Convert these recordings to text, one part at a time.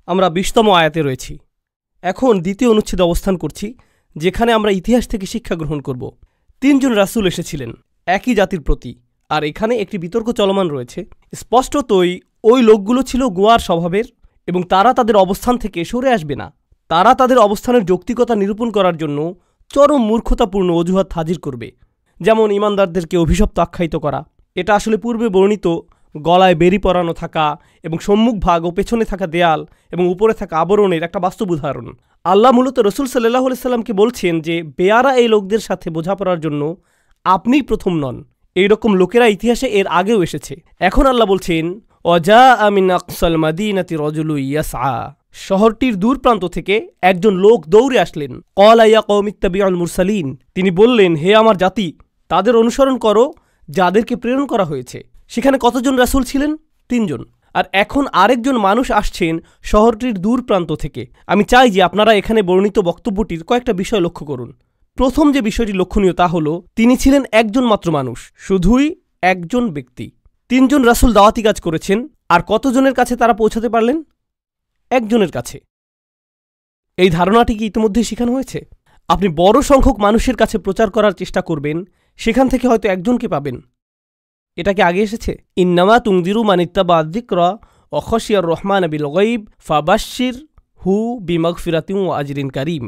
আমরা ২০তম আয়াতে রয়েছি। এখন দ্বিতীয় অনুচ্ছেদে অবস্থান করছি, যেখানে আমরা ইতিহাস থেকে শিক্ষা গ্রহণ করব। ৩ জন রাসূল এসেছিলেন একই জাতির প্রতি, আর এখানে একটি বিতর্ক চলমান রয়েছে। স্পষ্টতই ওই লোকগুলো ছিল গোয়ার স্বভাবের এবং তারা তাদের অবস্থান থেকে সরে আসবে না। তারা তাদের অবস্থানের যৌক্তিকতা নিরূপণ করার জন্য চরম মূর্খতাপূর্ণ অজুহাত হাজির করবে, যেমন ইমানদারদেরকে অভিশপ্ত আখ্যায়িত করা। এটা আসলে পূর্বে বর্ণিত গলায় বেরি পরানো থাকা এবং সম্মুখ ভাগ ও পেছনে থাকা দেয়াল এবং উপরে থাকা আবরণের একটা বাস্তব উদাহরণ। আল্লাহ মূলত রসুল সাল্লাল্লাহু আলাইহি সাল্লামকে বলছেন যে বেয়ারা এই লোকদের সাথে বোঝাপড়ার জন্য আপনিই প্রথম নন। এইরকম লোকেরা ইতিহাসে এর আগেও এসেছে। এখন আল্লাহ বলছেন, ওয়াজাআ মিন আকসাল মাদিনাতি রাজুলুন ইয়াসআ, শহরটির দূর প্রান্ত থেকে একজন লোক দৌড়ে আসলেন। ক্বালা ইয়া কওমি ইত্তাবিউল মুরসালিন, তিনি বললেন, হে আমার জাতি, তাদের অনুসরণ করো যাদেরকে প্রেরণ করা হয়েছে। সেখানে কতজন রাসূল ছিলেন? ৩ জন। আর এখন আরেকজন মানুষ আসছেন শহরটির দূর প্রান্ত থেকে। আমি চাই যে আপনারা এখানে বর্ণিত বক্তব্যটির কয়েকটা বিষয় লক্ষ্য করুন। প্রথম যে বিষয়টি লক্ষণীয় তা হল, তিনি ছিলেন একজন মাত্র মানুষ, শুধুই একজন ব্যক্তি। ৩ জন রাসূল দাওয়াতি কাজ করেছেন, আর কতজনের কাছে তারা পৌঁছাতে পারলেন? একজনের কাছে। এই ধারণাটি কি ইতিমধ্যেই শেখানো হয়েছে? আপনি বড় সংখ্যক মানুষের কাছে প্রচার করার চেষ্টা করবেন, সেখান থেকে হয়তো একজনকে পাবেন। এটা কি আগে এসেছে? ইন্নামা তুনদিরু মান ইত্তাবা যিকরা ওয়া খাশিয়ার রহমান বিল গায়ব ফাবাশশিরহু বিমাগফিরাতিন ওয়া আজরিন কারীম।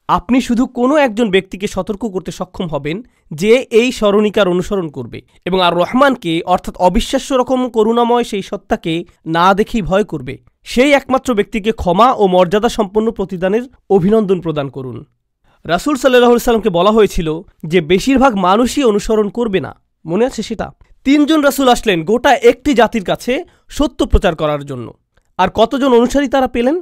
আপনি শুধু কোনো একজন ব্যক্তিকে সতর্ক করতে সক্ষম হবেন যে এই স্মরণিকার অনুসরণ করবে এবং আর রহমানকে, অর্থাৎ অবিশ্বাস্য রকম করুণাময় সেই সত্তাকে না দেখেই ভয় করবে। সেই একমাত্র ব্যক্তিকে ক্ষমা ও মর্যাদা সম্পন্ন প্রতিদানের অভিনন্দন প্রদান করুন। রাসূল সাল্লাল্লাহু আলাইহি সাল্লামকে বলা হয়েছিল যে বেশিরভাগ মানুষই অনুসরণ করবে না। মনে আছে সেটা? ৩ জন রাসূল আসলেন গোটা একটি জাতির কাছে সত্য প্রচার করার জন্য। আর কতজন অনুসারী তারা পেলেন?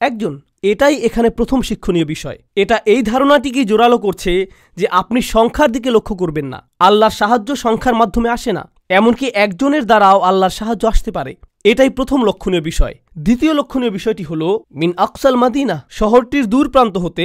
একজন। এটাই এখানে প্রথম শিক্ষণীয় বিষয়। এটা এই ধারণাটিকে জোরালো করছে যে আপনি সংখ্যার দিকে লক্ষ্য করবেন না। আল্লাহর সাহায্য সংখ্যার মাধ্যমে আসে না, এমনকি একজনের দ্বারাও আল্লাহর সাহায্য আসতে পারে। এটাই প্রথম লক্ষণীয় বিষয়। দ্বিতীয় লক্ষণীয় বিষয়টি হল, মিন আকসাল মাদিনা, শহরটির দূর প্রান্ত হতে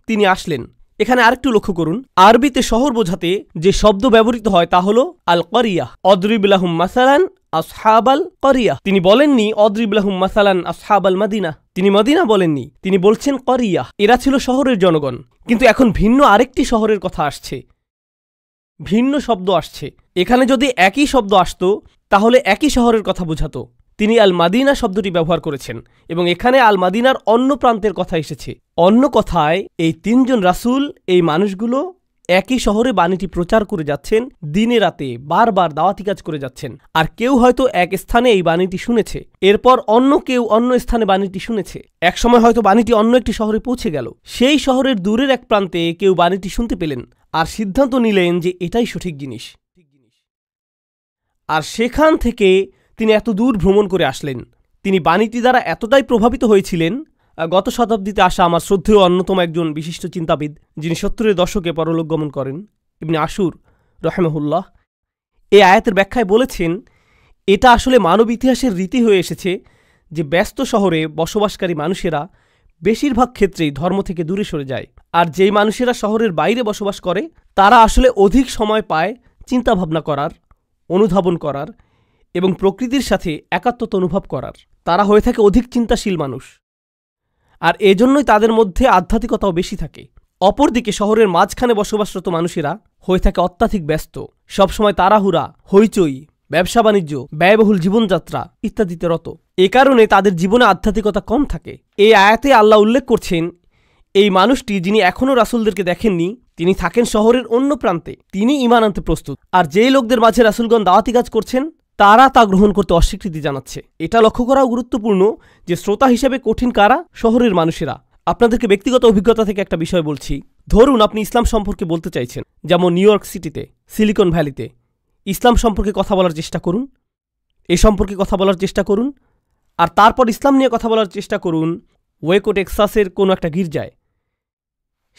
তিনি আসলেন। এখানে আরেকটু লক্ষ্য করুন, আরবিতে শহর বোঝাতে যে শব্দ ব্যবহৃত হয় তা হল আল করিয়া। অদরিব লাহুম মাসালান আসহাবাল করিয়া। তিনি বলেননি অদরিব লাহুম মাসালান আসহাবাল মাদিনা, তিনি মদিনা বলেননি, তিনি বলছেন করিয়া। এরা ছিল শহরের জনগণ। কিন্তু এখন ভিন্ন আরেকটি শহরের কথা আসছে, ভিন্ন শব্দ আসছে। এখানে যদি একই শব্দ আসতো তাহলে একই শহরের কথা বোঝাতো। তিনি আল মাদিনা শব্দটি ব্যবহার করেছেন এবং এখানে আল মাদিনার অন্য প্রান্তের কথা এসেছে। অন্য কথায় এই ৩ জন রাসূল, এই মানুষগুলো একই শহরে বাণীটি প্রচার করে যাচ্ছেন, দিনে রাতে বারবার দাওয়াতি কাজ করে যাচ্ছেন। আর কেউ হয়তো এক স্থানে এই বাণীটি শুনেছে, এরপর অন্য কেউ অন্য স্থানে বাণীটি শুনেছে। একসময় হয়তো বাণীটি অন্য একটি শহরে পৌঁছে গেল। সেই শহরের দূরের এক প্রান্তে কেউ বাণীটি শুনতে পেলেন আর সিদ্ধান্ত নিলেন যে এটাই সঠিক জিনিস। আর সেখান থেকে তিনি এত দূর ভ্রমণ করে আসলেন। তিনি বাণীটি দ্বারা এতটাই প্রভাবিত হয়েছিলেন। গত শতাব্দীতে আসা আমার শ্রদ্ধেয় অন্যতম একজন বিশিষ্ট চিন্তাবিদ, যিনি ৭০-এর দশকে পরলোক গমন করেন, ইবনে আশুর রাহিমাহুল্লাহ, এই আয়াতের ব্যাখ্যায় বলেছেন, এটা আসলে মানব ইতিহাসের রীতি হয়ে এসেছে যে ব্যস্ত শহরে বসবাসকারী মানুষেরা বেশিরভাগ ক্ষেত্রেই ধর্ম থেকে দূরে সরে যায়। আর যেই মানুষেরা শহরের বাইরে বসবাস করে তারা আসলে অধিক সময় পায় চিন্তাভাবনা করার, অনুধাবন করার এবং প্রকৃতির সাথে একাত্মতা অনুভব করার। তারা হয়ে থাকে অধিক চিন্তাশীল মানুষ, আর এজন্যই তাদের মধ্যে আধ্যাত্মিকতাও বেশি থাকে। অপরদিকে শহরের মাঝখানে বসবাসরত মানুষেরা হয়ে থাকে অত্যাধিক ব্যস্ত, সবসময় তাড়াহুড়া, হইচই, ব্যবসা বাণিজ্য, ব্যয়বহুল জীবনযাত্রা ইত্যাদিতে রত। এ কারণে তাদের জীবনে আধ্যাত্মিকতা কম থাকে। এই আয়াতে আল্লাহ উল্লেখ করছেন, এই মানুষটি যিনি এখনও রাসূলদেরকে দেখেননি, তিনি থাকেন শহরের অন্য প্রান্তে, তিনি ঈমান আনতে প্রস্তুত। আর যেই লোকদের মাঝে রাসূলগণ দাওয়াতি কাজ করছেন তারা তা গ্রহণ করতে অস্বীকৃতি জানাচ্ছে। এটা লক্ষ্য করাও গুরুত্বপূর্ণ যে শ্রোতা হিসেবে কঠিন কারা? শহরের মানুষেরা। আপনাদেরকে ব্যক্তিগত অভিজ্ঞতা থেকে একটা বিষয় বলছি। ধরুন আপনি ইসলাম সম্পর্কে বলতে চাইছেন, যেমন নিউ ইয়র্ক সিটিতে, সিলিকন ভ্যালিতে ইসলাম সম্পর্কে কথা বলার চেষ্টা করুন, এ সম্পর্কে কথা বলার চেষ্টা করুন। আর তারপর ইসলাম নিয়ে কথা বলার চেষ্টা করুন ওয়েকো টেক্সাসের কোনো একটা গির্জায়।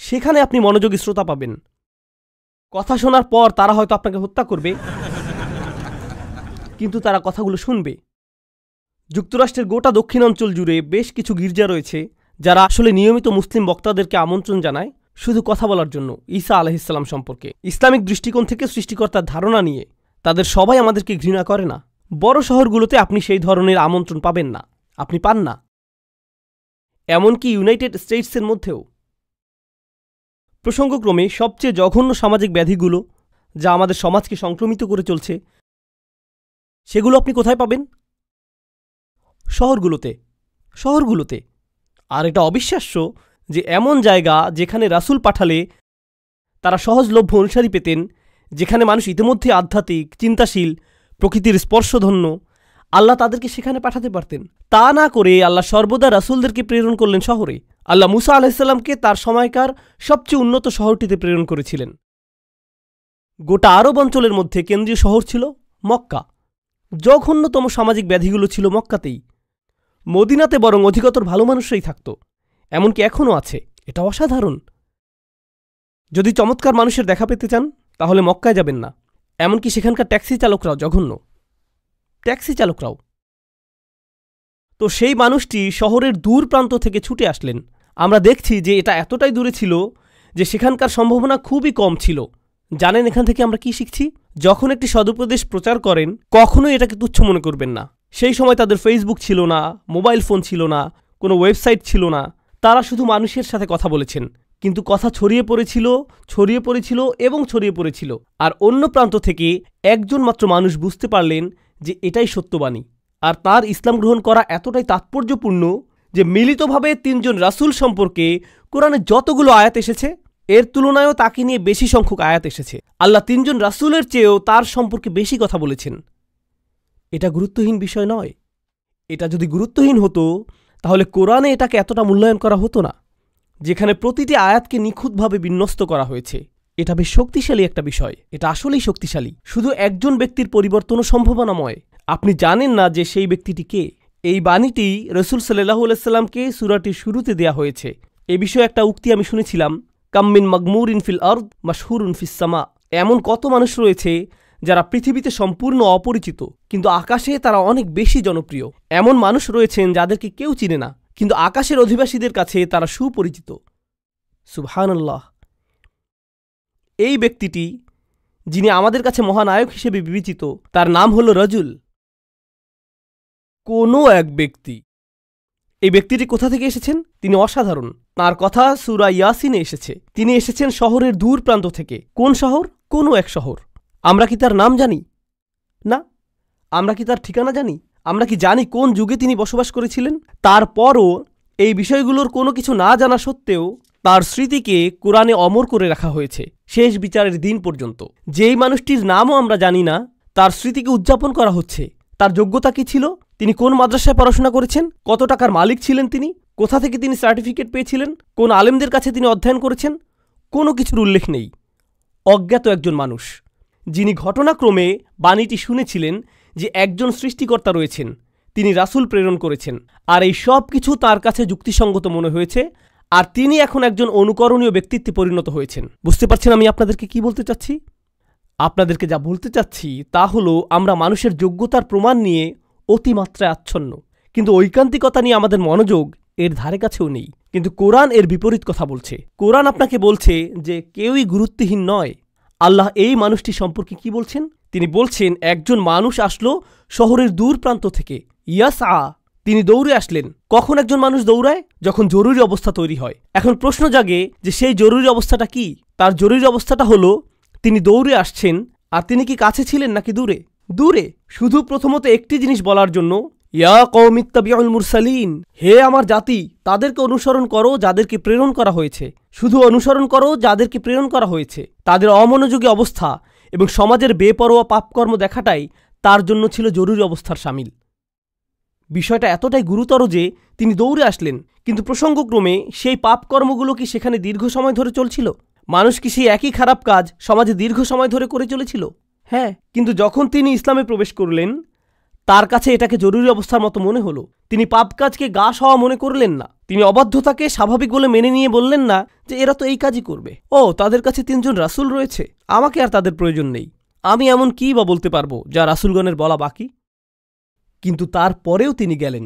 সেখানে আপনি মনোযোগী শ্রোতা পাবেন। কথা শোনার পর তারা হয়তো আপনাকে হত্যা করবে, কিন্তু তারা কথাগুলো শুনবে। যুক্তরাষ্ট্রের গোটা দক্ষিণাঞ্চল জুড়ে বেশ কিছু গির্জা রয়েছে যারা আসলে নিয়মিত মুসলিম বক্তাদেরকে আমন্ত্রণ জানায় শুধু কথা বলার জন্য ঈসা আলাইহিস সালাম সম্পর্কে। ইসলামিক দৃষ্টিকোণ থেকে সৃষ্টিকর্তার ধারণা নিয়ে তাদের সবাই আমাদেরকে ঘৃণা করে না। বড় শহরগুলোতে আপনি সেই ধরনের আমন্ত্রণ পাবেন না, আপনি পান না। এমনকি ইউনাইটেড স্টেটসের মধ্যেও। প্রসঙ্গক্রমে সবচেয়ে জঘন্য সামাজিক ব্যাধিগুলো যা আমাদের সমাজকে সংক্রমিত করে চলছে, সেগুলো আপনি কোথায় পাবেন? শহরগুলোতে। আর এটা অবিশ্বাস্য যে এমন জায়গা যেখানে রাসূল পাঠালে তারা সহজলভ্য অনুসারী পেতেন, যেখানে মানুষ ইতিমধ্যে আধ্যাত্মিক, চিন্তাশীল, প্রকৃতির স্পর্শধন্য, আল্লাহ তাদেরকে সেখানে পাঠাতে পারতেন। তা না করে আল্লাহ সর্বদা রাসূলদেরকে প্রেরণ করলেন শহরে। আল্লাহ মুসা আলাইহিসসালামকে তার সময়কার সবচেয়ে উন্নত শহরটিতে প্রেরণ করেছিলেন। গোটা আরব অঞ্চলের মধ্যে কেন্দ্রীয় শহর ছিল মক্কা। জঘন্যতম সামাজিক ব্যাধিগুলো ছিল মক্কাতেই। মদিনাতে বরং অধিকতর ভালো মানুষরাই থাকত, এমনকি এখনও আছে। এটা অসাধারণ। যদি চমৎকার মানুষের দেখা পেতে চান তাহলে মক্কায় যাবেন না। এমনকি সেখানকার ট্যাক্সি চালকরাও জঘন্য। তো সেই মানুষটি শহরের দূর প্রান্ত থেকে ছুটে আসলেন। আমরা দেখছি যে এটা এতটাই দূরে ছিল যে সেখানকার সম্ভাবনা খুবই কম ছিল। জানেন এখান থেকে আমরা কি শিখছি? যখন একটি সদুপদেশ প্রচার করেন, কখনোই এটাকে তুচ্ছ মনে করবেন না। সেই সময় তাদের ফেসবুক ছিল না, মোবাইল ফোন ছিল না, কোনো ওয়েবসাইট ছিল না। তারা শুধু মানুষের সাথে কথা বলেছেন, কিন্তু কথা ছড়িয়ে পড়েছিল। আর অন্য প্রান্ত থেকে একজন মাত্র মানুষ বুঝতে পারলেন যে এটাই সত্যবাণী। আর তার ইসলাম গ্রহণ করা এতটাই তাৎপর্যপূর্ণ যে মিলিতভাবে 3 জন রাসূল সম্পর্কে কোরআনে যতগুলো আয়াত এসেছে, এর তুলনায়ও তাকে নিয়ে বেশি সংখ্যক আয়াত এসেছে। আল্লাহ 3 জন রাসূলের চেয়েও তার সম্পর্কে বেশি কথা বলেছেন। এটা গুরুত্বহীন বিষয় নয়। এটা যদি গুরুত্বহীন হতো তাহলে কোরআনে এটাকে এতটা মূল্যায়ন করা হতো না। যেখানে প্রতিটি আয়াতকে নিখুঁতভাবে বিন্যস্ত করা হয়েছে, এটা বেশ শক্তিশালী একটা বিষয়। এটা আসলেই শক্তিশালী। শুধু একজন ব্যক্তির পরিবর্তনও সম্ভাবনাময়। আপনি জানেন না যে সেই ব্যক্তিটি কে। এই বাণীটি রাসূল সাল্লাল্লাহু আলাইহি সাল্লামকে সূরাটির শুরুতে দেয়া হয়েছে। এ বিষয়ে একটা উক্তি আমি শুনেছিলাম, কাম্মিন মাগমুরিন ফিল আরদ মাশহুরুন ফিস সামা। এমন কত মানুষ রয়েছে যারা পৃথিবীতে সম্পূর্ণ অপরিচিত, কিন্তু আকাশে তারা অনেক বেশি জনপ্রিয়। এমন মানুষ রয়েছেন যাদেরকে কেউ চিনে না, কিন্তু আকাশের অধিবাসীদের কাছে তারা সুপরিচিত। সুবহানাল্লাহ। এই ব্যক্তিটি, যিনি আমাদের কাছে মহানায়ক হিসেবে বিবেচিত, তার নাম হল রাজুল। কোনো এক ব্যক্তি। এই ব্যক্তিটি কোথা থেকে এসেছেন? তিনি অসাধারণ। তার কথা সূরা ইয়াসিনে এসেছে। তিনি এসেছেন শহরের দূর প্রান্ত থেকে। কোন শহর? কোনো এক শহর। আমরা কি তার নাম জানি? না। আমরা কি তার ঠিকানা জানি? আমরা কি জানি কোন যুগে তিনি বসবাস করেছিলেন? তারপরও এই বিষয়গুলোর কোনো কিছু না জানা সত্ত্বেও তার স্মৃতিকে কোরআনে অমর করে রাখা হয়েছে শেষ বিচারের দিন পর্যন্ত। যেই মানুষটির নামও আমরা জানি না, তার স্মৃতিকে উদযাপন করা হচ্ছে। তার যোগ্যতা কি ছিল? তিনি কোন মাদ্রাসায় পড়াশোনা করেছেন? কত টাকার মালিক ছিলেন তিনি? কোথা থেকে তিনি সার্টিফিকেট পেয়েছিলেন? কোন আলেমদের কাছে তিনি অধ্যয়ন করেছেন? কোনো কিছুর উল্লেখ নেই। অজ্ঞাত একজন মানুষ, যিনি ঘটনাক্রমে বাণীটি শুনেছিলেন যে একজন সৃষ্টিকর্তা রয়েছেন, তিনি রাসূল প্রেরণ করেছেন, আর এই সব কিছু তার কাছে যুক্তিসঙ্গত মনে হয়েছে, আর তিনি এখন একজন অনুকরণীয় ব্যক্তিত্বে পরিণত হয়েছেন। বুঝতে পারছেন আমি আপনাদেরকে কি বলতে চাচ্ছি? আপনাদেরকে যা বলতে চাচ্ছি তা হলো, আমরা মানুষের যোগ্যতার প্রমাণ নিয়ে অতিমাত্রায় আচ্ছন্ন, কিন্তু ঐকান্তিকতা নিয়ে আমাদের মনোযোগ এর ধারে কাছেও নেই। কিন্তু কোরআন এর বিপরীত কথা বলছে। কোরআন আপনাকে বলছে যে কেউই গুরুত্বহীন নয়। আল্লাহ এই মানুষটি সম্পর্কে কি বলছেন? তিনি বলছেন, একজন মানুষ আসলো শহরের দূর প্রান্ত থেকে, ইয়াসআ, তিনি দৌড়ে আসলেন। কখন একজন মানুষ দৌড়ায়? যখন জরুরি অবস্থা তৈরি হয়। এখন প্রশ্ন জাগে যে সেই জরুরি অবস্থাটা কি? তার জরুরি অবস্থাটা হলো তিনি দৌড়ে আসছেন। আর তিনি কি কাছে ছিলেন নাকি দূরে? দূরে। শুধু প্রথমত একটি জিনিস বলার জন্য, ইয়া কওমি ইত্তাবিউল মুরসালিন, হে আমার জাতি, তাদেরকে অনুসরণ করো যাদেরকে প্রেরণ করা হয়েছে। শুধু অনুসরণ করো যাদেরকে প্রেরণ করা হয়েছে। তাদের অমনোযোগী অবস্থা এবং সমাজের বেপরোয়া পাপকর্ম দেখাটাই তার জন্য ছিল জরুরি অবস্থার শামিল। বিষয়টা এতটাই গুরুতর যে তিনি দৌড়ে আসলেন। কিন্তু প্রসঙ্গক্রমে সেই পাপকর্মগুলো কি সেখানে দীর্ঘ সময় ধরে চলছিল? মানুষ কি সেই একই খারাপ কাজ সমাজে দীর্ঘ সময় ধরে করে চলেছিল? হ্যাঁ, কিন্তু যখন তিনি ইসলামে প্রবেশ করলেন, তার কাছে এটাকে জরুরি অবস্থার মতো মনে হলো। তিনি পাপ কাজকে গা সওয়া মনে করলেন না। তিনি অবাধ্যতাকে স্বাভাবিক বলে মেনে নিয়ে বললেন না যে এরা তো এই কাজই করবে। ও, তাদের কাছে 3 জন রাসূল রয়েছে, আমাকে আর তাদের প্রয়োজন নেই। আমি এমন কী বা বলতে পারবো যা রাসূলগণের বলা বাকি? কিন্তু তারপরেও তিনি গেলেন।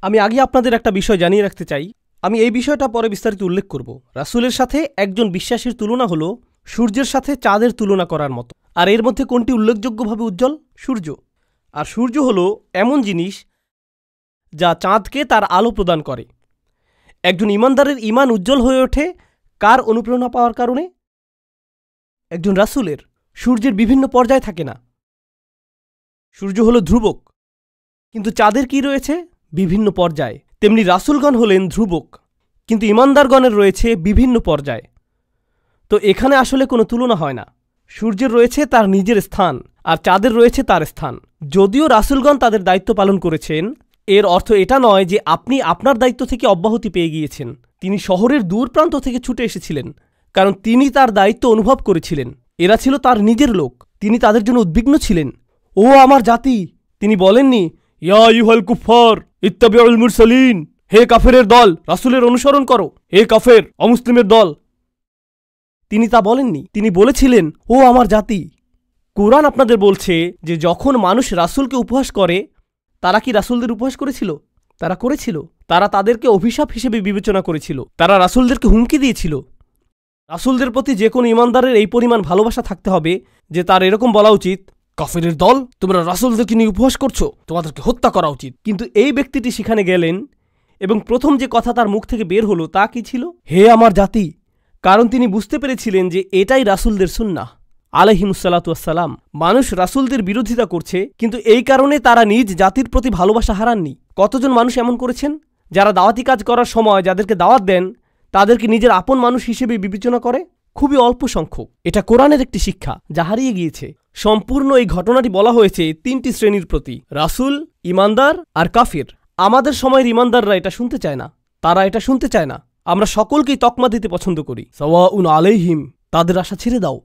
আমি আগে আপনাদের একটা বিষয় জানিয়ে রাখতে চাই। আমি এই বিষয়টা পরে বিস্তারিত উল্লেখ করব। রাসূলের সাথে একজন বিশ্বাসীর তুলনা হলো সূর্যের সাথে চাঁদের তুলনা করার মতো। আর এর মধ্যে কোনটি উল্লেখযোগ্যভাবে উজ্জ্বল? সূর্য। আর সূর্য হলো এমন জিনিস যা চাঁদকে তার আলো প্রদান করে। একজন ইমানদারের ইমান উজ্জ্বল হয়ে ওঠে কার অনুপ্রেরণা পাওয়ার কারণে? একজন রাসূলের। সূর্যের বিভিন্ন পর্যায় থাকে না, সূর্য হলো ধ্রুবক, কিন্তু চাঁদের কি রয়েছে? বিভিন্ন পর্যায়। তেমনি রাসূলগণ হলেন ধ্রুবক, কিন্তু ইমানদারগণের রয়েছে বিভিন্ন পর্যায়। তো এখানে আসলে কোনো তুলনা হয় না। সূর্যের রয়েছে তার নিজের স্থান, আর চাঁদের রয়েছে তার স্থান। যদিও রাসূলগণ তাদের দায়িত্ব পালন করেছেন, এর অর্থ এটা নয় যে আপনি আপনার দায়িত্ব থেকে অব্যাহতি পেয়ে গিয়েছেন। তিনি শহরের দূর প্রান্ত থেকে ছুটে এসেছিলেন, কারণ তিনি তার দায়িত্ব অনুভব করেছিলেন। এরা ছিল তার নিজের লোক, তিনি তাদের জন্য উদ্বিগ্ন ছিলেন। ও আমার জাতি! তিনি বলেননি, ইয়া আইয়ুহাল কুফফার ইত্তাবিউল মুরসালিন, হে কাফেরের দল, রাসূলের অনুসরণ করো। হে কাফের, অমুসলিমের দল। তিনি তা বলেননি। তিনি বলেছিলেন, ও আমার জাতি! কোরআন আপনাদের বলছে যে যখন মানুষ রাসূলকে উপহাস করে, তারা কি রাসূলদের উপহাস করেছিল? তারা করেছিল। তারা তাদেরকে অভিশাপ হিসেবে বিবেচনা করেছিল। তারা রাসূলদেরকে হুমকি দিয়েছিল। রাসূলদের প্রতি যে কোনো ইমানদারের এই পরিমাণ ভালোবাসা থাকতে হবে যে তার এরকম বলা উচিত, কাফেরের দল, তোমরা রাসূলদেরকে নিয়ে উপহাস করছো, তোমাদেরকে হত্যা করা উচিত। কিন্তু এই ব্যক্তিটি সেখানে গেলেন এবং প্রথম যে কথা তার মুখ থেকে বের হলো তা কি ছিল? হে আমার জাতি! কারণ তিনি বুঝতে পেরেছিলেন যে এটাই রাসূলদের সুন্নাহ আলাইহিমুসসালাতু ওয়াসসালাম। মানুষ রাসূলদের বিরোধিতা করছে, কিন্তু এই কারণে তারা নিজ জাতির প্রতি ভালোবাসা হারাননি। কতজন মানুষ এমন করেছেন যারা দাওয়াতি কাজ করার সময় যাদেরকে দাওয়াত দেন তাদেরকে নিজের আপন মানুষ হিসেবে বিবেচনা করে? খুবই অল্প সংখ্যক। এটা কোরআনের একটি শিক্ষা যা হারিয়ে গিয়েছে। সম্পূর্ণ এই ঘটনাটি বলা হয়েছে তিনটি শ্রেণীর প্রতি, রাসূল, ইমানদার আর কাফির। আমাদের সময়ের ইমানদাররা এটা শুনতে চায় না, তারা এটা শুনতে চায় না। আমরা সকলকেই তকমা দিতে পছন্দ করি, সাওয়াউন আলাইহিম, তাদের আশা ছেড়ে দাও।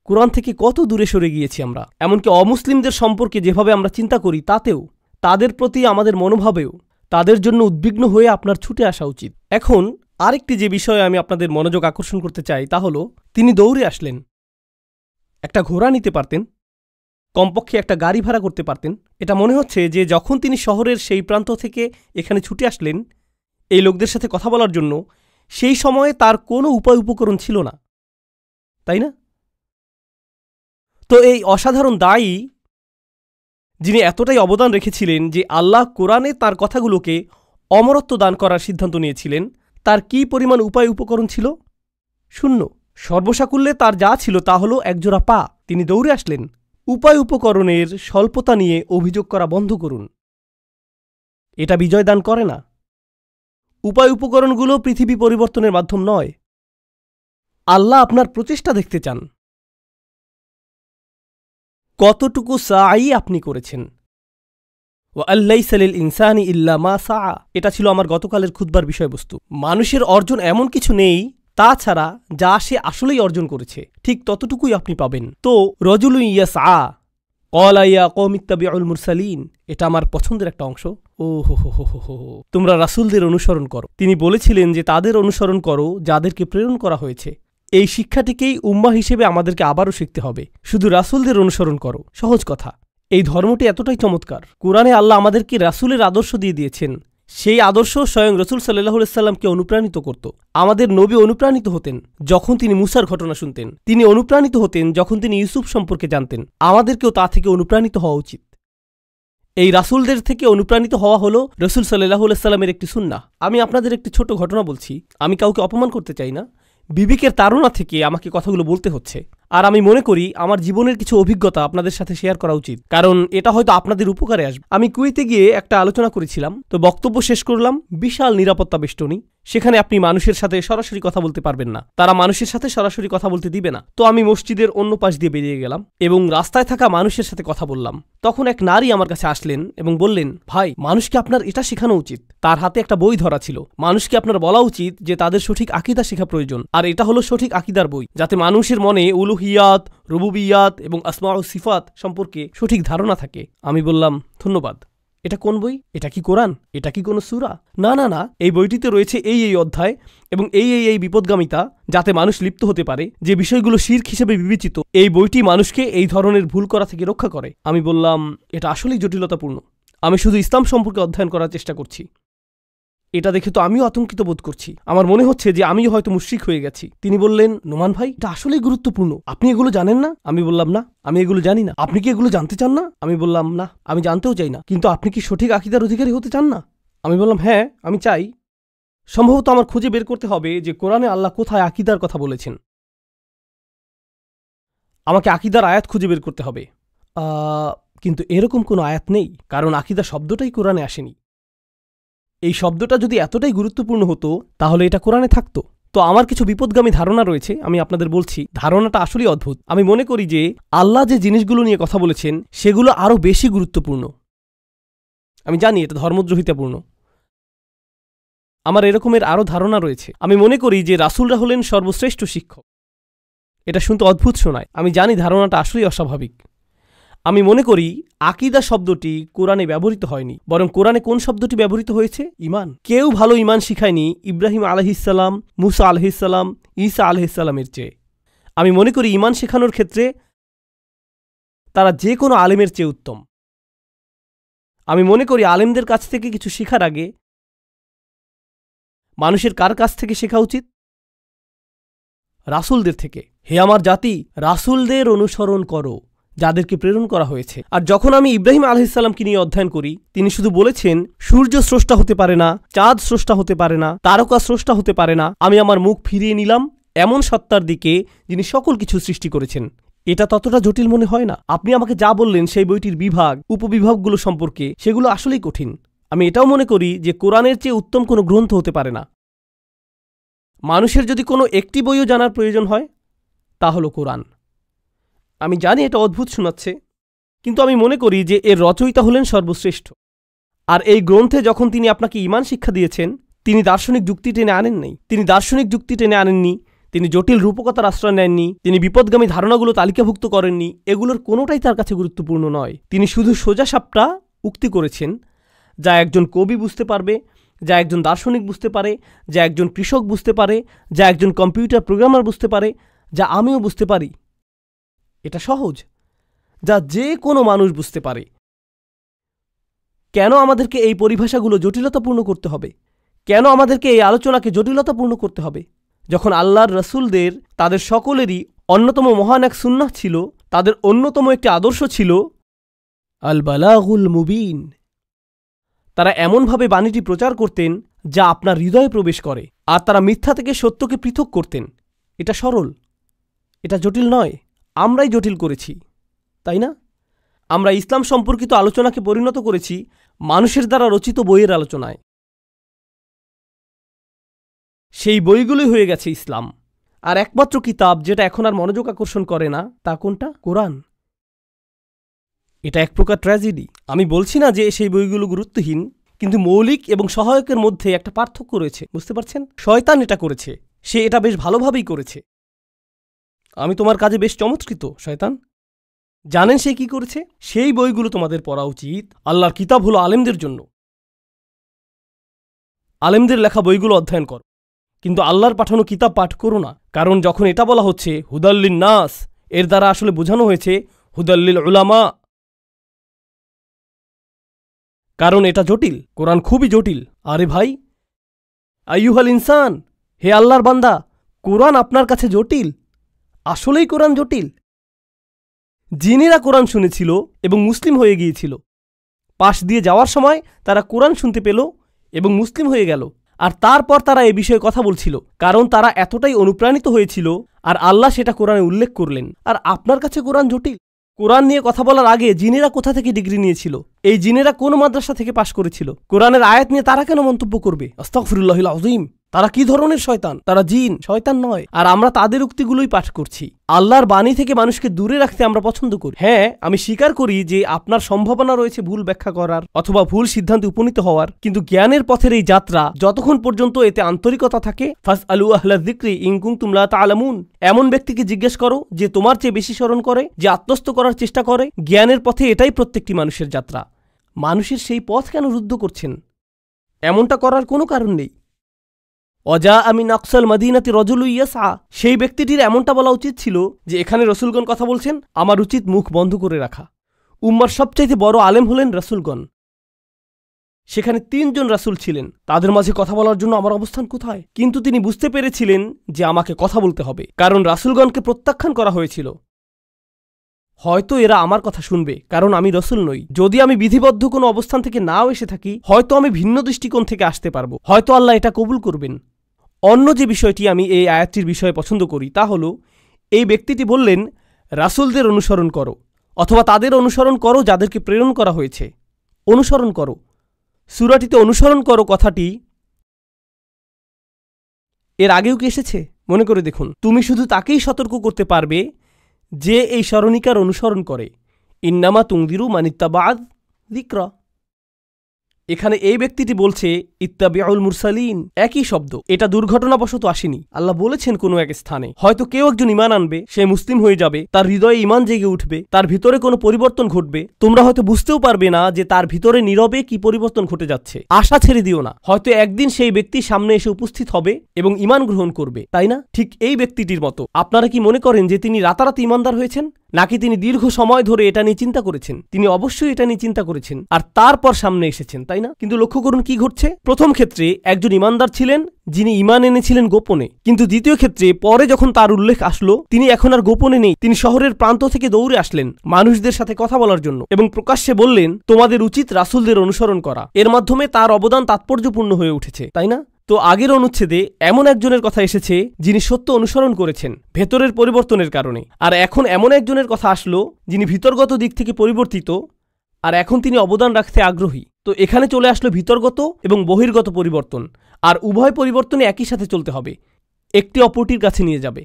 কোরআন থেকে কত দূরে সরে গিয়েছি আমরা। এমনকি অমুসলিমদের সম্পর্কে যেভাবে আমরা চিন্তা করি তাতেও, তাদের প্রতি আমাদের মনোভাবেও, তাদের জন্য উদ্বিগ্ন হয়ে আপনার ছুটে আসা উচিত। এখন আরেকটি যে বিষয়ে আমি আপনাদের মনোযোগ আকর্ষণ করতে চাই তা হলো, তিনি দৌড়ে আসলেন। একটা ঘোড়া নিতে পারতেন, কমপক্ষে একটা গাড়ি ভাড়া করতে পারতেন। এটা মনে হচ্ছে যে যখন তিনি শহরের সেই প্রান্ত থেকে এখানে ছুটে আসলেন এই লোকদের সাথে কথা বলার জন্য, সেই সময়ে তার কোনো উপায় উপকরণ ছিল না, তাই না? তো এই অসাধারণ দায়ী, যিনি এতটাই অবদান রেখেছিলেন যে আল্লাহ কোরআনে তার কথাগুলোকে অমরত্ব দান করার সিদ্ধান্ত নিয়েছিলেন, তার কি পরিমাণ উপায় উপকরণ ছিল? শূন্য। সর্বসাকুল্যে তার যা ছিল তা হলো একজোড়া পা। তিনি দৌড়ে আসলেন। উপায় উপকরণের স্বল্পতা নিয়ে অভিযোগ করা বন্ধ করুন, এটা বিজয় দান করে না। উপায় উপকরণগুলো পৃথিবী পরিবর্তনের মাধ্যম নয়। আল্লাহ আপনার প্রচেষ্টা দেখতে চান, কতটুকু সাই আপনি করেছেন। ওয়াল্লাইসা লিল ইনসানি ইল্লা মা সাআ, এটা ছিল আমার গতকালের খুতবার বিষয়বস্তু। মানুষের অর্জন এমন কিছু নেই তাছাড়া যা সে আসলেই অর্জন করেছে, ঠিক ততটুকুই আপনি পাবেন। তো রজুলুন ইয়াসআ ক্বালা ইয়া কওমি ইত্তাবিউল মুরসালিন, এটা আমার পছন্দের একটা অংশ। ও হো হো হো হো, তোমরা রাসূলদের অনুসরণ করো। তিনি বলেছিলেন যে তাদের অনুসরণ করো যাদেরকে প্রেরণ করা হয়েছে। এই শিক্ষাটিকেই উম্মাহ হিসেবে আমাদেরকে আবারও শিখতে হবে। শুধু রাসূলদের অনুসরণ করো, সহজ কথা। এই ধর্মটি এতটাই চমৎকার। কোরআনে আল্লাহ আমাদেরকে রাসূলের আদর্শ দিয়ে দিয়েছেন। সেই আদর্শ স্বয়ং রাসূল সাল্লাল্লাহু আলাইহি সাল্লামকে অনুপ্রাণিত করত। আমাদের নবী অনুপ্রাণিত হতেন যখন তিনি মুসার ঘটনা শুনতেন। তিনি অনুপ্রাণিত হতেন যখন তিনি ইউসুফ সম্পর্কে জানতেন। আমাদেরকেও তা থেকে অনুপ্রাণিত হওয়া উচিত। এই রাসূলদের থেকে অনুপ্রাণিত হওয়া হলো রাসূল সাল্লাল্লাহু আলাইহি সাল্লামের একটি সুন্নাহ। আমি আপনাদের একটি ছোট ঘটনা বলছি। আমি কাউকে অপমান করতে চাই না, বিবেকের তাড়না থেকে আমাকে কথাগুলো বলতে হচ্ছে। আর আমি মনে করি আমার জীবনের কিছু অভিজ্ঞতা আপনাদের সাথে শেয়ার করা উচিত, কারণ এটা হয়তো আপনাদের উপকারে আসবে। আমি কুয়েতে গিয়ে একটা আলোচনা করেছিলাম, তো বক্তব্য শেষ করলাম। বিশাল নিরাপত্তা বেষ্টনী, সেখানে আপনি মানুষের সাথে সরাসরি কথা বলতে পারবেন না, তারা মানুষের সাথে সরাসরি কথা বলতে দিবে না। তো আমি মসজিদের অন্য পাশ দিয়ে বেরিয়ে গেলাম এবং রাস্তায় থাকা মানুষের সাথে কথা বললাম। তখন এক নারী আমার কাছে আসলেন এবং বললেন, ভাই, মানুষকে আপনার এটা শেখানো উচিত। তার হাতে একটা বই ধরা ছিল। মানুষকে আপনার বলা উচিত যে তাদের সঠিক আকীদা শেখা প্রয়োজন, আর এটা হলো সঠিক আকীদার বই, যাতে মানুষের মনে উলুহিয়াত, রুবুবিয়াত এবং আসমা ও সিফাত সম্পর্কে সঠিক ধারণা থাকে। আমি বললাম, ধন্যবাদ। এটা কোন বই? এটা কি কোরআন? এটা কি কোনো সূরা? না না না, এই বইটিতে রয়েছে এই অধ্যায় এবং এই বিপদগামিতা, যাতে মানুষ লিপ্ত হতে পারে, যে বিষয়গুলো শিরক হিসেবে বিবেচিত। এই বইটি মানুষকে এই ধরনের ভুল করা থেকে রক্ষা করে। আমি বললাম, এটা আসলেই জটিলতাপূর্ণ। আমি শুধু ইসলাম সম্পর্কে অধ্যয়ন করার চেষ্টা করছি। এটা দেখে তো আমিও আতঙ্কিত বোধ করছি। আমার মনে হচ্ছে যে আমিও হয়তো মুশরিক হয়ে গেছি। তিনি বললেন, নোমান ভাই, এটা আসলেই গুরুত্বপূর্ণ। আপনি এগুলো জানেন না? আমি বললাম, না, আমি এগুলো জানি না। আপনি কি এগুলো জানতে চান না? আমি বললাম, না, আমি জানতেও চাই না। কিন্তু আপনি কি সঠিক আকীদার অধিকারী হতে চান না? আমি বললাম, হ্যাঁ, আমি চাই। সম্ভবত আমার খুঁজে বের করতে হবে যে কোরআনে আল্লাহ কোথায় আকীদার কথা বলেছেন। আমাকে আকীদার আয়াত খুঁজে বের করতে হবে। কিন্তু এরকম কোনো আয়াত নেই, কারণ আকীদা শব্দটাই কোরআনে আসেনি। এই শব্দটা যদি এতটাই গুরুত্বপূর্ণ হতো তাহলে এটা কোরআনে থাকতো। তো আমার কিছু বিপদগামী ধারণা রয়েছে, আমি আপনাদের বলছি। ধারণাটা আসলেই অদ্ভুত। আমি মনে করি যে আল্লাহ যে জিনিসগুলো নিয়ে কথা বলেছেন সেগুলো আরও বেশি গুরুত্বপূর্ণ। আমি জানি এটা ধর্মদ্রোহিতাপূর্ণ। আমার এরকমের আরও ধারণা রয়েছে। আমি মনে করি যে রাসূলরা হলেন সর্বশ্রেষ্ঠ শিক্ষক। এটা শুনতে অদ্ভুত শোনায়, আমি জানি ধারণাটা আসলেই অস্বাভাবিক। আমি মনে করি আকীদা শব্দটি কোরআনে ব্যবহৃত হয়নি, বরং কোরআনে কোন শব্দটি ব্যবহৃত হয়েছে? ঈমান। কেউ ভালো ঈমান শিখায়নি ইব্রাহিম আলাইহিসসালাম, মুসা আলাইহিসসালাম, ঈসা আলাইহিসসালামের চেয়ে। আমি মনে করি ঈমান শেখানোর ক্ষেত্রে তারা যে কোনো আলেমের চেয়ে উত্তম। আমি মনে করি আলেমদের কাছ থেকে কিছু শেখার আগে মানুষের কার কাছ থেকে শেখা উচিত? রাসূলদের থেকে। হে আমার জাতি, রাসূলদের অনুসরণ করো যাদেরকে প্রেরণ করা হয়েছে। আর যখন আমি ইব্রাহিম আলাইহিসসালামকে নিয়ে অধ্যয়ন করি, তিনি শুধু বলেছেন সূর্য স্রষ্টা হতে পারে না, চাঁদ স্রষ্টা হতে পারে না, তারকা স্রষ্টা হতে পারে না, আমি আমার মুখ ফিরিয়ে নিলাম এমন সত্তার দিকে যিনি সকল কিছু সৃষ্টি করেছেন। এটা ততটা জটিল মনে হয় না? আপনি আমাকে যা বললেন সেই বইটির বিভাগ, উপবিভাগগুলো সম্পর্কে, সেগুলো আসলেই কঠিন। আমি এটাও মনে করি যে কোরআনের চেয়ে উত্তম কোনো গ্রন্থ হতে পারে না। মানুষের যদি কোনো একটি বইও জানার প্রয়োজন হয় তা হলো কোরআন। আমি জানি এটা অদ্ভুত শোনাচ্ছে, কিন্তু আমি মনে করি যে এর রচয়িতা হলেন সর্বশ্রেষ্ঠ। আর এই গ্রন্থে যখন তিনি আপনাকে ঈমান শিক্ষা দিয়েছেন, তিনি দার্শনিক যুক্তি টেনে আনেননি। তিনি জটিল রূপকতার আশ্রয় নেননি। তিনি বিপদগামী ধারণাগুলো তালিকাভুক্ত করেননি। এগুলোর কোনোটাই তার কাছে গুরুত্বপূর্ণ নয়। তিনি শুধু সোজাসাপটা উক্তি করেছেন, যা একজন কবি বুঝতে পারবে, যা একজন দার্শনিক বুঝতে পারে, যা একজন কৃষক বুঝতে পারে, যা একজন কম্পিউটার প্রোগ্রামার বুঝতে পারে, যা আমিও বুঝতে পারি। এটা সহজ, যা যে কোনো মানুষ বুঝতে পারে। কেন আমাদেরকে এই পরিভাষাগুলো জটিলতাপূর্ণ করতে হবে? কেন আমাদেরকে এই আলোচনাকে জটিলতাপূর্ণ করতে হবে? যখন আল্লাহর রাসূলদের তাদের সকলেরই অন্যতম মহান এক সুন্নাহ ছিল, তাদের অন্যতম একটি আদর্শ ছিল আল বালাগুল মুবিন। তারা এমনভাবে বাণীটি প্রচার করতেন যা আপনার হৃদয়ে প্রবেশ করে, আর তারা মিথ্যা থেকে সত্যকে পৃথক করতেন। এটা সরল, এটা জটিল নয়। আমরাই জটিল করেছি, তাই না? আমরা ইসলাম সম্পর্কিত আলোচনাকে পরিণত করেছি মানুষের দ্বারা রচিত বইয়ের আলোচনায়। সেই বইগুলোই হয়ে গেছে ইসলাম। আর একমাত্র কিতাব যেটা এখন আর মনোযোগ আকর্ষণ করে না, তা কোনটা? কোরআন। এটা এক প্রকার ট্র্যাজেডি। আমি বলছি না যে সেই বইগুলো গুরুত্বহীন, কিন্তু মৌলিক এবং সহায়কের মধ্যে একটা পার্থক্য রয়েছে, বুঝতে পারছেন? শয়তান এটা করেছে, সে এটা বেশ ভালোভাবেই করেছে। আমি তোমার কাজে বেশ চমৎকৃত, শয়তান। জানেন সে কি করেছে? সেই বইগুলো তোমাদের পড়া উচিত। আল্লাহর কিতাব হলো আলেমদের জন্য। আলেমদের লেখা বইগুলো অধ্যয়ন করো, কিন্তু আল্লাহর পাঠানো কিতাব পাঠ করো না। কারণ যখন এটা বলা হচ্ছে হুদাল্লিন নাস, এর দ্বারা আসলে বোঝানো হয়েছে হুদাল্লিল উলামা। কারণ এটা জটিল, কোরআন খুবই জটিল। আরে ভাই, আইয়ুহাল ইনসান, হে আল্লাহর বান্দা, কোরআন আপনার কাছে জটিল? আসলেই কোরআন জটিল? জিনেরা কোরআন শুনেছিল এবং মুসলিম হয়ে গিয়েছিল। পাশ দিয়ে যাওয়ার সময় তারা কোরআন শুনতে পেল এবং মুসলিম হয়ে গেল। আর তারপর তারা এ বিষয়ে কথা বলছিল, কারণ তারা এতটাই অনুপ্রাণিত হয়েছিল, আর আল্লাহ সেটা কোরআনে উল্লেখ করলেন। আর আপনার কাছে কোরআন জটিল? কোরআন নিয়ে কথা বলার আগে জিনেরা কোথা থেকে ডিগ্রি নিয়েছিল? এই জিনেরা কোন মাদ্রাসা থেকে পাশ করেছিল? কোরআনের আয়াত নিয়ে তারা কেন মন্তব্য করবে? আস্তাগফিরুল্লাহিল আযীম। তারা কি ধরনের শয়তান? তারা জিন, শয়তান নয়। আর আমরা তাদের উক্তিগুলোই পাঠ করছি। আল্লাহর বাণী থেকে মানুষকে দূরে রাখতে আমরা পছন্দ করি। হ্যাঁ, আমি স্বীকার করি যে আপনার সম্ভাবনা রয়েছে ভুল ব্যাখ্যা করার অথবা ভুল সিদ্ধান্তে উপনীত হওয়ার, কিন্তু জ্ঞানের পথের এই যাত্রা যতক্ষণ পর্যন্ত এতে আন্তরিকতা থাকে, ফাসআলু আহলায যিকরি ইন কুনতুম লা তা'লামুন, এমন ব্যক্তিকে জিজ্ঞেস করো যে তোমার চেয়ে বেশি স্মরণ করে, যে আত্মস্থ করার চেষ্টা করে। জ্ঞানের পথে এটাই প্রত্যেকটি মানুষের যাত্রা। মানুষের সেই পথ কেন রুদ্ধ করছেন? এমনটা করার কোনো কারণ নেই। অজা আমি নাকসাল মদিনাতি রজুলু ইয়াসা, সেই ব্যক্তিটির এমনটা বলা উচিত ছিল যে এখানে রসুলগণ কথা বলছেন, আমার উচিত মুখ বন্ধ করে রাখা। উম্মার সবচাইতে বড় আলেম হলেন রাসূলগণ। সেখানে 3 জন রাসূল ছিলেন, তাদের মাঝে কথা বলার জন্য আমার অবস্থান কোথায়? কিন্তু তিনি বুঝতে পেরেছিলেন যে আমাকে কথা বলতে হবে, কারণ রাসূলগণকে প্রত্যাখ্যান করা হয়েছিল। হয়তো এরা আমার কথা শুনবে, কারণ আমি রসুল নই। যদি আমি বিধিবদ্ধ কোনো অবস্থান থেকে নাও এসে থাকি, হয়তো আমি ভিন্ন দৃষ্টিকোণ থেকে আসতে পারবো, হয়তো আল্লাহ এটা কবুল করবেন। অন্য যে বিষয়টি আমি এই আয়াতটির বিষয়ে পছন্দ করি তা হলো, এই ব্যক্তিটি বললেন রাসূলদের অনুসরণ করো, অথবা তাদের অনুসরণ করো যাদেরকে প্রেরণ করা হয়েছে। অনুসরণ করো, সূরাটিতে অনুসরণ করো কথাটি এর আগেও কি এসেছে? মনে করে দেখুন। তুমি শুধু তাকেই সতর্ক করতে পারবে যে এই স্মরণিকার অনুসরণ করে। ইন্নামা তুনদিরু মানিত্তাবা'আ যিকরা। এখানে এই ব্যক্তিটি বলছে ইত্তাবিউল মুরসালিন, একই শব্দ। এটা দুর্ঘটনাবশত আসেনি। আল্লাহ বলেছেন কোনো এক স্থানে হয়তো কেউ একজন ঈমান আনবে, সে মুসলিম হয়ে যাবে, তার হৃদয়ে ঈমান জেগে উঠবে, তার ভিতরে কোনো পরিবর্তন ঘটবে। তোমরা হয়তো বুঝতেও পারবে না যে তার ভিতরে নীরবে কি পরিবর্তন ঘটে যাচ্ছে। আশা ছেড়ে দিও না, হয়তো একদিন সেই ব্যক্তি সামনে এসে উপস্থিত হবে এবং ঈমান গ্রহণ করবে, তাই না? ঠিক এই ব্যক্তিটির মতো আপনারা কি মনে করেন যে তিনি রাতারাতি ঈমানদার হয়েছেন, নাকি তিনি দীর্ঘ সময় ধরে এটা নিয়ে চিন্তা করেছেন? তিনি অবশ্যই এটা নিয়ে চিন্তা করেছেন আর তারপর সামনে এসেছেন, তাই না? কিন্তু লক্ষ্য করুন কি ঘটছে। প্রথম ক্ষেত্রে একজন ঈমানদার ছিলেন যিনি ঈমান এনেছিলেন গোপনে, কিন্তু দ্বিতীয় ক্ষেত্রে পরে যখন তার উল্লেখ আসলো, তিনি এখন আর গোপনে নেই। তিনি শহরের প্রান্ত থেকে দৌড়ে আসলেন মানুষদের সাথে কথা বলার জন্য এবং প্রকাশ্যে বললেন তোমাদের উচিত রাসূলদের অনুসরণ করা। এর মাধ্যমে তার অবদান তাৎপর্যপূর্ণ হয়ে উঠেছে, তাই না? তো আগের অনুচ্ছেদে এমন একজনের কথা এসেছে যিনি সত্য অনুসরণ করেছেন ভেতরের পরিবর্তনের কারণে, আর এখন এমন একজনের কথা আসলো যিনি ভিতরগত দিক থেকে পরিবর্তিত, আর এখন তিনি অবদান রাখতে আগ্রহী। তো এখানে চলে আসলো ভিতরগত এবং বহির্গত পরিবর্তন, আর উভয় পরিবর্তনে একই সাথে চলতে হবে, একটি অপরটির কাছে নিয়ে যাবে।